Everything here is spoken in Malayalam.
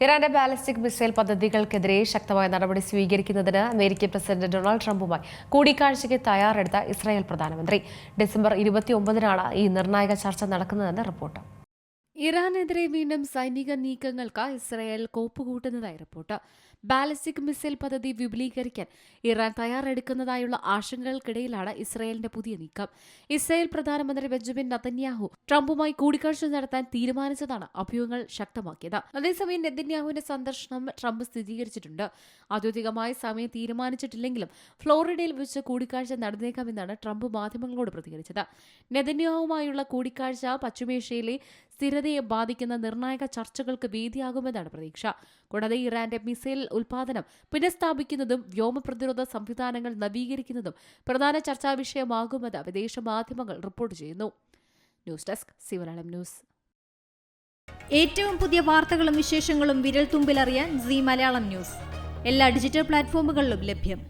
ഇറാന്റെ ബാലിസ്റ്റിക് മിസൈൽ പദ്ധതികൾക്കെതിരെ ശക്തമായ നടപടി സ്വീകരിക്കുന്നതിന് അമേരിക്കൻ പ്രസിഡന്റ് ഡൊണാൾഡ് ട്രംപുമായി കൂടിക്കാഴ്ചയ്ക്ക് തയ്യാറെടുത്ത ഇസ്രായേൽ പ്രധാനമന്ത്രി. ഡിസംബർ 29-നാണ് ഈ നിർണായക ചർച്ച നടക്കുന്നതെന്ന് റിപ്പോർട്ട്. ഇറാനെതിരെ വീണ്ടും സൈനിക നീക്കങ്ങൾക്ക് ഇസ്രായേൽ കോപ്പുകൂട്ടുന്നതായി റിപ്പോർട്ട്. ബാലിസ്റ്റിക് മിസൈൽ പദ്ധതി വിപുലീകരിക്കാൻ ഇറാൻ തയ്യാറെടുക്കുന്നതായുള്ള ആശങ്കകൾക്കിടയിലാണ് ഇസ്രായേലിന്റെ പുതിയ നീക്കം. ഇസ്രായേൽ പ്രധാനമന്ത്രി ബെഞ്ചമിൻ നെതന്യാഹു ട്രംപുമായി കൂടിക്കാഴ്ച നടത്താൻ തീരുമാനിച്ചതാണ് അഭ്യൂഹങ്ങൾ ശക്തമാക്കിയത്. അതേസമയം നെതന്യാഹുവിന്റെ സന്ദർശനം ട്രംപ് സ്ഥിരീകരിച്ചിട്ടുണ്ട്. ഔദ്യോഗികമായ സമയം തീരുമാനിച്ചിട്ടില്ലെങ്കിലും ഫ്ലോറിഡയിൽ വെച്ച് കൂടിക്കാഴ്ച നടന്നേക്കാമെന്നാണ് ട്രംപ് മാധ്യമങ്ങളോട് പ്രതികരിച്ചത്. നെതന്യാഹുവുമായുള്ള കൂടിക്കാഴ്ച പശ്ചിമേഷ്യയിലെ സ്ഥിരതയെ ബാധിക്കുന്ന നിർണായക ചർച്ചകൾക്ക് വേദിയാകുമെന്നാണ് പ്രതീക്ഷ. കൂടാതെ ഇറാന്റെ മിസൈൽ ഉൽപാദനം പുനഃസ്ഥാപിക്കുന്നതും വ്യോമ പ്രതിരോധ സംവിധാനങ്ങൾ നവീകരിക്കുന്നതും പ്രധാന ചർച്ചാ വിഷയമാകുമെന്ന് വിദേശ മാധ്യമങ്ങൾ റിപ്പോർട്ട് ചെയ്യുന്നു. News desk C Malayalam news. ഏറ്റവും പുതിയ വാർത്തകളും വിശേഷങ്ങളും വിരൽ തുമ്പിലറിയാൻ സി മലയാളം ന്യൂസ് എല്ലാ ഡിജിറ്റൽ പ്ലാറ്റ്ഫോമുകളിലും ലഭ്യം.